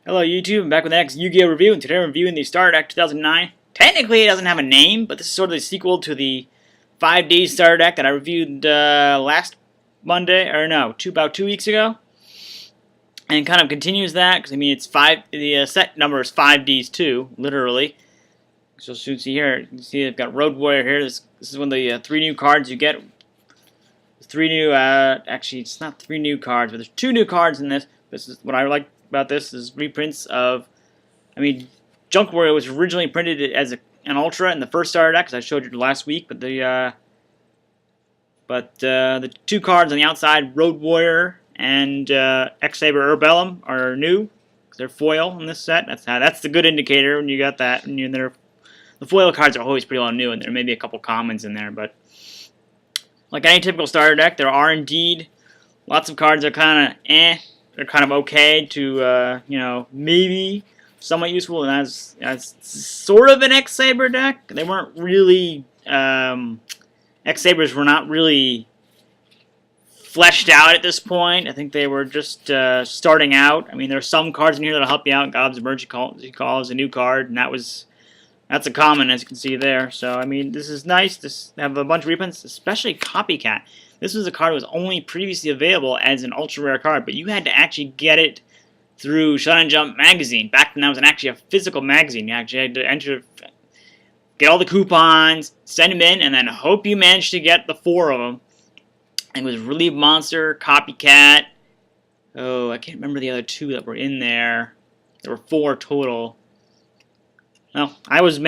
Hello YouTube, I'm back with the next Yu-Gi-Oh! Review, and today I'm reviewing the Starter Deck 2009. Technically it doesn't have a name, but this is sort of the sequel to the 5D Starter Deck that I reviewed last Monday, or no, about 2 weeks ago. And kind of continues that, because I mean it's the set number is 5Ds too, literally. So as you can see here, you can see I've got Road Warrior here. This is one of the 3 new cards you get. 3 new, actually it's not 3 new cards, but there's 2 new cards in this. This is what I like about this is reprints of, I mean, Junk Warrior was originally printed as an Ultra in the first starter deck, as I showed you last week, but the 2 cards on the outside, Road Warrior and X-Saber Urbellum, are new. They're foil in this set. That's the good indicator when you got that. And the foil cards are always pretty well new, and there may be a couple commons in there, but like any typical starter deck, there are indeed lots of cards that are kind of they're kind of okay to, you know, maybe somewhat useful. And as sort of an X-Saber deck, they weren't really, X-Sabers were not really fleshed out at this point. I think they were just starting out. I mean, there are some cards in here that'll help you out. Gob's Emergency Call is a new card, and that's a common, as you can see there. So, I mean, this is nice to have a bunch of reprints, especially Copycat. This was a card that was only previously available as an ultra-rare card, but you had to actually get it through Shonen Jump magazine. Back then, that was actually a physical magazine. You actually had to get all the coupons, send them in, and then hope you managed to get the 4 of them. It was Relief Monster, Copycat. Oh, I can't remember the other 2 that were in there. There were 4 total. Well, I was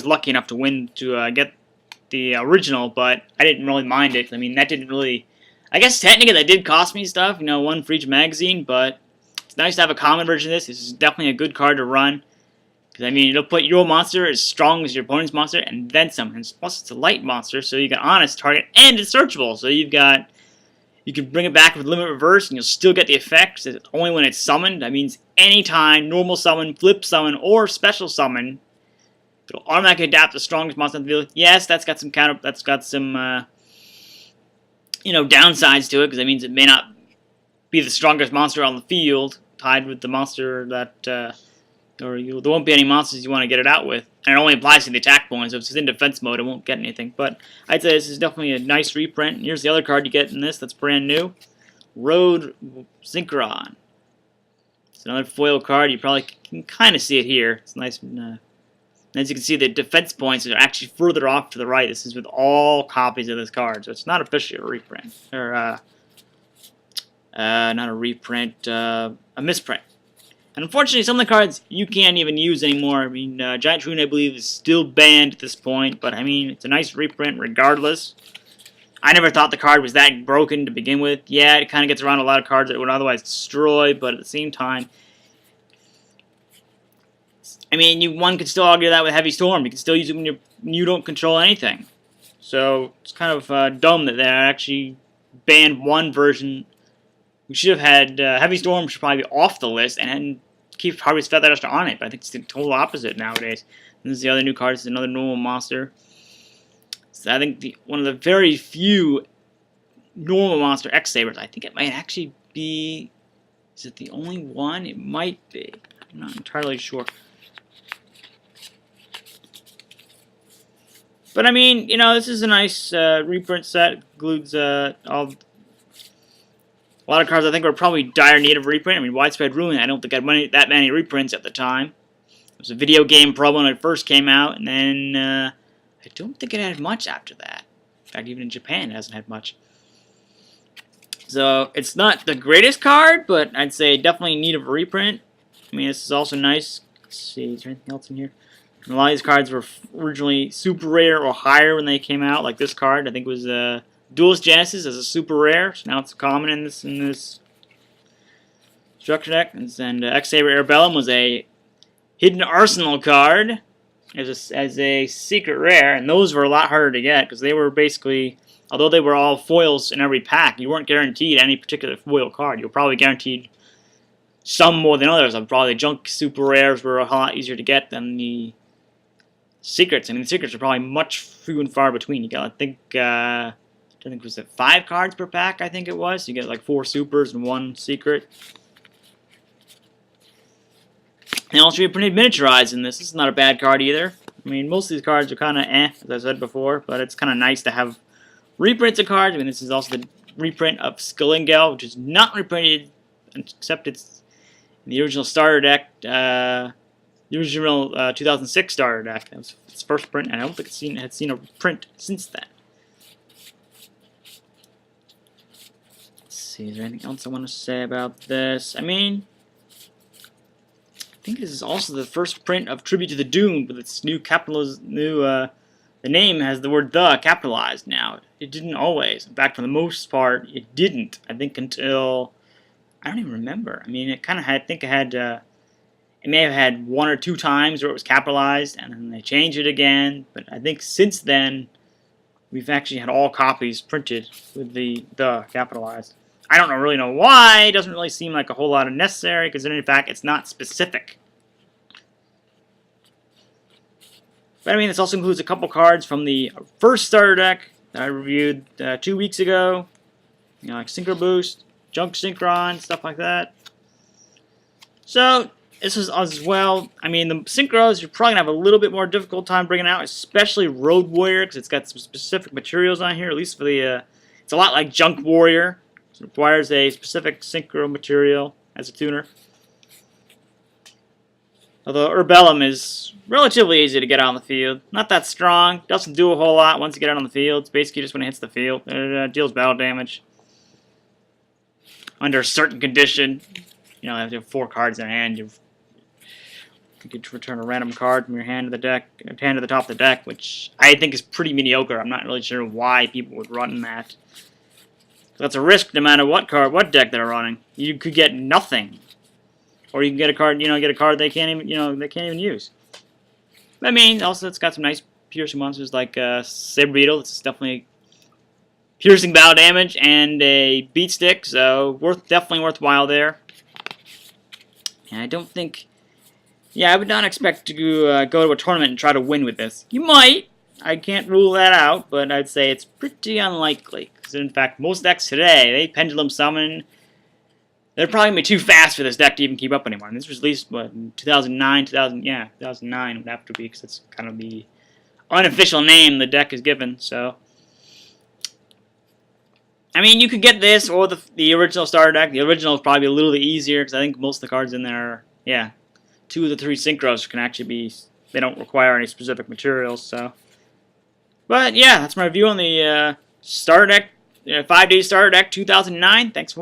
lucky enough to win to get the original, but I didn't really mind it. I mean, that didn't really... I guess technically that did cost me stuff, you know, 1 for each magazine, but it's nice to have a common version of this. This is definitely a good card to run. Because, I mean, it'll put your monster as strong as your opponent's monster, and then some. And plus, it's a light monster, so you got honest target, and it's searchable. So you can bring it back with limit reverse, and you'll still get the effects. It's only when it's summoned. That means anytime normal summon, flip summon, or special summon, it'll automatically adapt the strongest monster on the field. Yes, that's got some you know, downsides to it, because that means it may not be the strongest monster on the field, tied with the monster that, there won't be any monsters you want to get it out with. And it only applies to the attack point, so if it's in defense mode, it won't get anything. But I'd say this is definitely a nice reprint. And here's the other card you get in this that's brand new. Road Synchron. It's another foil card. You probably can kind of see it here. It's nice and... as you can see, the defense points are actually further off to the right. This is with all copies of this card, so it's not officially a reprint. Or, not a reprint, a misprint. And unfortunately, some of the cards you can't even use anymore. I mean, Giant Rune, I believe, is still banned at this point, but I mean, it's a nice reprint regardless. I never thought the card was that broken to begin with. Yeah, it kind of gets around a lot of cards that it would otherwise destroy, but at the same time, I mean, one could still argue that with Heavy Storm. You can still use it when you don't control anything. So it's kind of dumb that they actually banned one version. We should have had Heavy Storm should probably be off the list and keep Harvey's Feather Duster on it. But I think it's the total opposite nowadays. And this is the other new card. This is another normal monster. So I think one of the very few normal monster X-Sabers. I think it might actually be. Is it the only one? It might be. I'm not entirely sure. But I mean, you know, this is a nice reprint set. It includes a lot of cards I think were probably dire need of reprint. I mean, Widespread Ruin, I don't think had that many reprints at the time. It was a video game promo when it first came out, and then I don't think it had much after that. In fact, even in Japan, it hasn't had much. So it's not the greatest card, but I'd say definitely in need of a reprint. I mean, this is also nice. Let's see, is there anything else in here? And a lot of these cards were originally super rare or higher when they came out, like this card. I think it was Duelist Genesis as a super rare. So now it's common in this structure deck. And X-Saber Urbellum was a hidden arsenal card as a secret rare, and those were a lot harder to get because they were basically, although they were all foils in every pack, you weren't guaranteed any particular foil card. You were probably guaranteed some more than others. Probably junk super rares were a lot easier to get than the secrets. I mean, the secrets are probably much few and far between. You got, I think was it 5 cards per pack, I think it was. You get like 4 supers and 1 secret. They also reprinted miniaturized in this. This is not a bad card either. I mean, most of these cards are kind of as I said before, but it's kind of nice to have reprints of cards. I mean, this is also the reprint of Skillingale, which is not reprinted, except it's in the original starter deck, the original 2006 starter deck. That was its first print, and I don't think it had seen a print since then. Let's see, is there anything else I want to say about this? I mean, I think this is also the first print of Tribute to the Doomed with its new the name has the word "the" capitalized now. It didn't always. In fact, for the most part, it didn't. I think until I don't even remember. I mean, it kind of had. I think it had. It may have had 1 or 2 times where it was capitalized, and then they changed it again. But I think since then, we've actually had all copies printed with the capitalized. I don't really know why. It doesn't really seem like a whole lot of necessary, because in fact, it's not specific. But I mean, this also includes a couple cards from the first starter deck that I reviewed 2 weeks ago. You know, like Synchro Boost, Junk Synchron, stuff like that. So, this is as well. I mean, the Synchros, you're probably going to have a little bit more difficult time bringing out, especially Road Warrior, because it's got some specific materials on here, at least for the... it's a lot like Junk Warrior. It requires a specific Synchro material as a tuner. Although Urbellum is relatively easy to get out on the field. Not that strong. Doesn't do a whole lot once you get out on the field. It's basically just when it hits the field. It deals battle damage. Under a certain condition. You know, if you have 4 cards in hand, you could return a random card from your hand to the deck, hand to the top of the deck, which I think is pretty mediocre. I'm not really sure why people would run that. That's a risk no matter what deck they're running. You could get nothing. Or you can get a card, get a card they can't even use. I mean, also it's got some nice piercing monsters like Saber Beetle. It's definitely piercing battle damage and a beat stick, so definitely worthwhile there. And I don't think, I would not expect to go to a tournament and try to win with this. You might. I can't rule that out, but I'd say it's pretty unlikely. Because in fact, most decks today, they pendulum summon. They're probably going to be too fast for this deck to even keep up anymore. And this was released, what, in 2009? 2009 would have to be, because it's kind of the unofficial name the deck is given, so. I mean, you could get this or the original starter deck. The original is probably a little bit easier, because I think most of the cards in there are, 2 of the 3 Synchros can actually be, they don't require any specific materials, so. But, yeah, that's my review on the starter deck, 5-day starter deck 2009. Thanks for